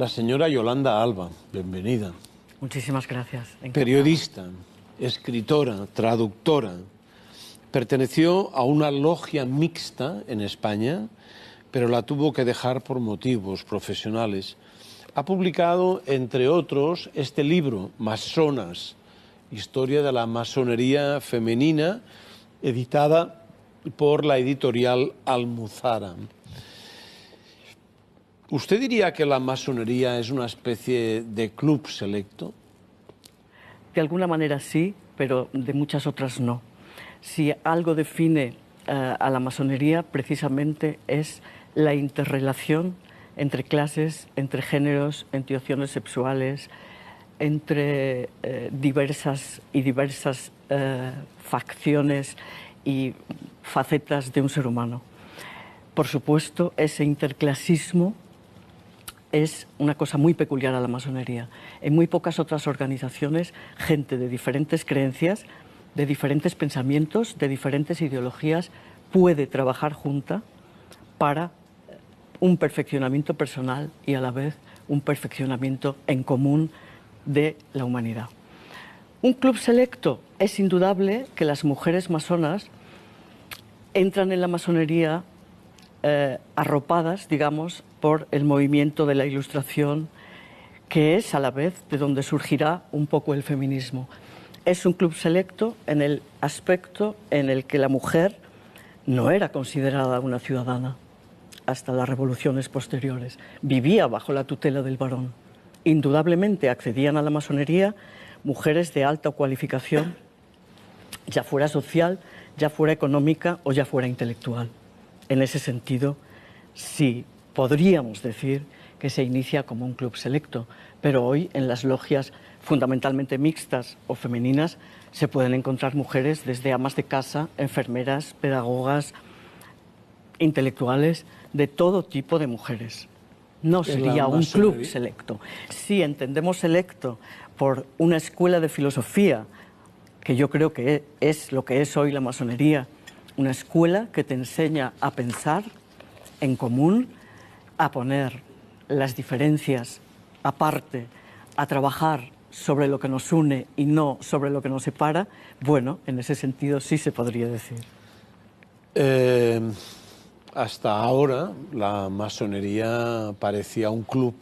La señora Yolanda Alba, bienvenida. Muchísimas gracias. Encantada. Periodista, escritora, traductora. Perteneció a una logia mixta en España, pero la tuvo que dejar por motivos profesionales. Ha publicado, entre otros, este libro, Masonas, Historia de la Masonería Femenina, editada por la editorial Almuzara. ¿Usted diría que la masonería es una especie de club selecto? De alguna manera sí, pero de muchas otras no. Si algo define a la masonería, precisamente es la interrelación entre clases, entre géneros, entre opciones sexuales, entre diversas facciones y facetas de un ser humano. Por supuesto, ese interclasismo es una cosa muy peculiar a la masonería. En muy pocas otras organizaciones, gente de diferentes creencias, de diferentes pensamientos, de diferentes ideologías, puede trabajar junta para un perfeccionamiento personal y a la vez un perfeccionamiento en común de la humanidad. Un club selecto, es indudable que las mujeres masonas entran en la masonería arropadas, digamos, por el movimiento de la Ilustración, que es a la vez de donde surgirá un poco el feminismo. Es un club selecto en el aspecto en el que la mujer no era considerada una ciudadana hasta las revoluciones posteriores. Vivía bajo la tutela del varón. Indudablemente accedían a la masonería mujeres de alta cualificación, ya fuera social, ya fuera económica o ya fuera intelectual. En ese sentido, sí podríamos decir que se inicia como un club selecto, pero hoy en las logias fundamentalmente mixtas o femeninas se pueden encontrar mujeres desde amas de casa, enfermeras, pedagogas, intelectuales, de todo tipo de mujeres. No sería un club selecto. Si entendemos selecto por una escuela de filosofía, que yo creo que es lo que es hoy la masonería, una escuela que te enseña a pensar en común, a poner las diferencias aparte, a trabajar sobre lo que nos une y no sobre lo que nos separa, bueno, en ese sentido sí se podría decir. Hasta ahora la masonería parecía un club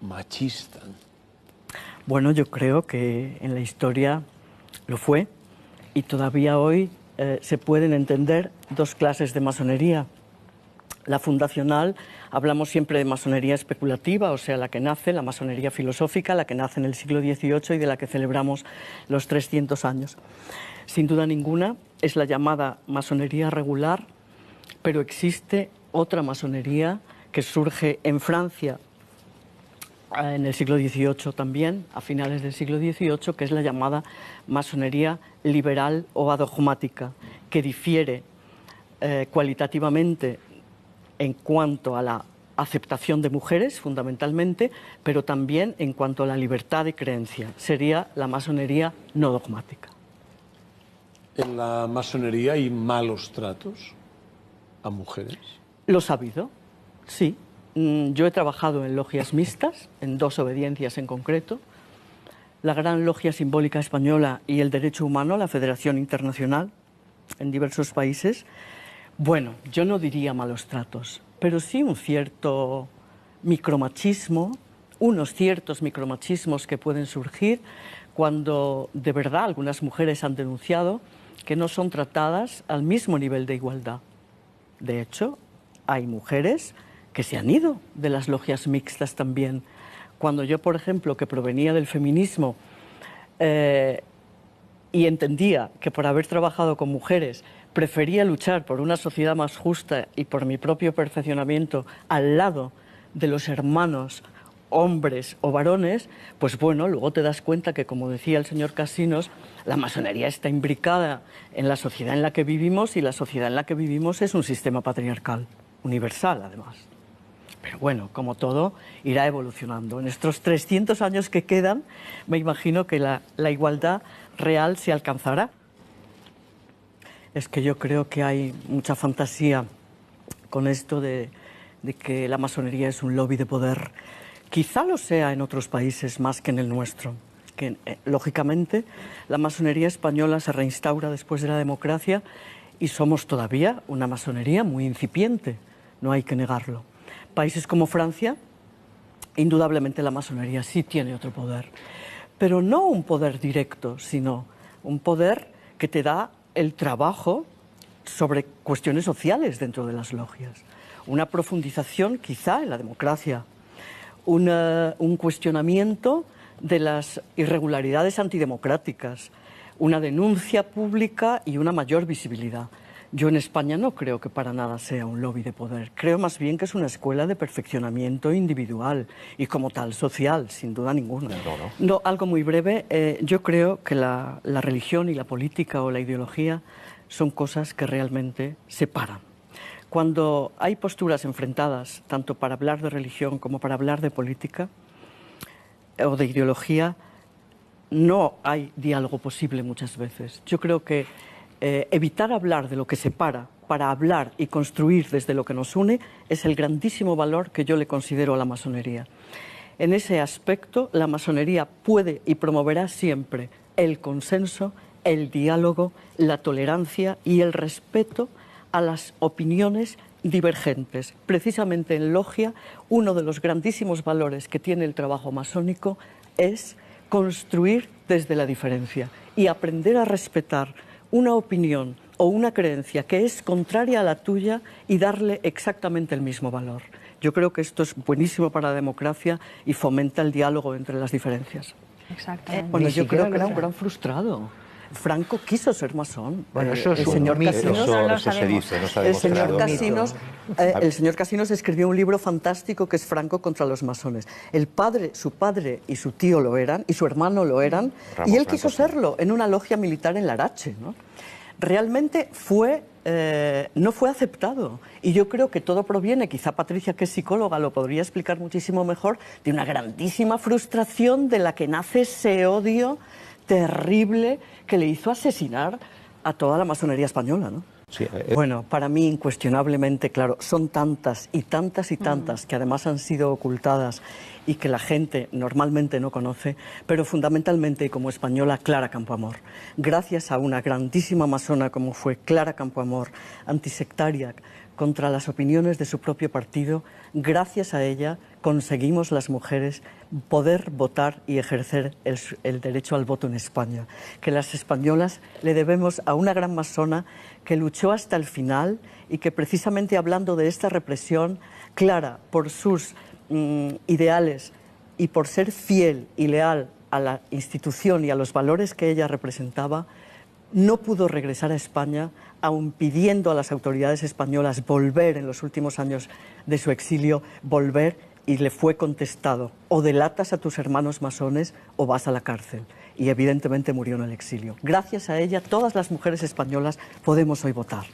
machista. Bueno, yo creo que en la historia lo fue y todavía hoy se pueden entender dos clases de masonería. La fundacional, hablamos siempre de masonería especulativa, o sea, la que nace, la masonería filosófica, la que nace en el siglo XVIII y de la que celebramos los 300 años. Sin duda ninguna es la llamada masonería regular, pero existe otra masonería que surge en Francia en el siglo XVIII también, a finales del siglo XVIII, que es la llamada masonería liberal o adogmática, que difiere cualitativamente en cuanto a la aceptación de mujeres, fundamentalmente, pero también en cuanto a la libertad de creencia. Sería la masonería no dogmática. ¿En la masonería hay malos tratos a mujeres? Los ha habido, sí. Yo he trabajado en logias mixtas, en dos obediencias en concreto. La Gran Logia Simbólica Española y el Derecho Humano, la Federación Internacional, en diversos países. Bueno, yo no diría malos tratos, pero sí un cierto micromachismo, unos ciertos micromachismos que pueden surgir cuando de verdad algunas mujeres han denunciado que no son tratadas al mismo nivel de igualdad. De hecho, hay mujeres que se han ido de las logias mixtas también. Cuando yo, por ejemplo, que provenía del feminismo y entendía que por haber trabajado con mujeres prefería luchar por una sociedad más justa y por mi propio perfeccionamiento al lado de los hermanos hombres o varones, pues bueno, luego te das cuenta que, como decía el señor Casinos, la masonería está imbricada en la sociedad en la que vivimos y la sociedad en la que vivimos es un sistema patriarcal, universal además. Pero bueno, como todo, irá evolucionando. En estos 300 años que quedan, me imagino que la igualdad real se alcanzará. Es que yo creo que hay mucha fantasía con esto de que la masonería es un lobby de poder Quizá lo sea en otros países más que en el nuestro, que lógicamente la masonería española se reinstaura después de la democracia y somos todavía una masonería muy incipiente, no hay que negarlo. Países como Francia, indudablemente la masonería sí tiene otro poder, pero no un poder directo, sino un poder que te da el trabajo sobre cuestiones sociales dentro de las logias, una profundización quizá en la democracia, un cuestionamiento de las irregularidades antidemocráticas, una denuncia pública y una mayor visibilidad. Yo en España no creo que para nada sea un lobby de poder, creo más bien que es una escuela de perfeccionamiento individual y como tal social, sin duda ninguna. No, algo muy breve, yo creo que la religión y la política o la ideología son cosas que realmente separan. Cuando hay posturas enfrentadas, tanto para hablar de religión como para hablar de política o de ideología, no hay diálogo posible muchas veces. Yo creo que evitar hablar de lo que separa para hablar y construir desde lo que nos une es el grandísimo valor que yo le considero a la masonería. En ese aspecto, la masonería puede y promoverá siempre el consenso, el diálogo, la tolerancia y el respeto a las opiniones divergentes. Precisamente en Logia, uno de los grandísimos valores que tiene el trabajo masónico es construir desde la diferencia y aprender a respetar una opinión o una creencia que es contraria a la tuya y darle exactamente el mismo valor. Yo creo que esto es buenísimo para la democracia y fomenta el diálogo entre las diferencias. Exactamente. Bueno, yo creo que era un gran frustrado. Franco quiso ser masón. Bueno, eso es el un señor mito, Casinos, eso se dice, no se ha el señor demostrado. Casinos escribió un libro fantástico que es Franco contra los masones. Su padre y su tío lo eran, y su hermano lo eran, y él quiso serlo en una logia militar en Larache, ¿no? Realmente no fue aceptado. Y yo creo que todo proviene, quizá Patricia, que es psicóloga, lo podría explicar muchísimo mejor, de una grandísima frustración de la que nace ese odio terrible que le hizo asesinar a toda la masonería española, ¿no? Sí, Bueno, para mí, incuestionablemente, claro, son tantas y tantas y tantas que además han sido ocultadas y que la gente normalmente no conoce, pero fundamentalmente, y como española, Clara Campoamor. Gracias a una grandísima masona como fue Clara Campoamor, antisectaria, contra las opiniones de su propio partido, gracias a ella conseguimos las mujeres poder votar y ejercer el derecho al voto en España. Que las españolas le debemos a una gran masona que luchó hasta el final y que precisamente hablando de esta represión, Clara, por sus ideales y por ser fiel y leal a la institución y a los valores que ella representaba, no pudo regresar a España, aun pidiendo a las autoridades españolas volver en los últimos años de su exilio, volver, y le fue contestado: o delatas a tus hermanos masones o vas a la cárcel. Y evidentemente murió en el exilio. Gracias a ella, todas las mujeres españolas podemos hoy votar.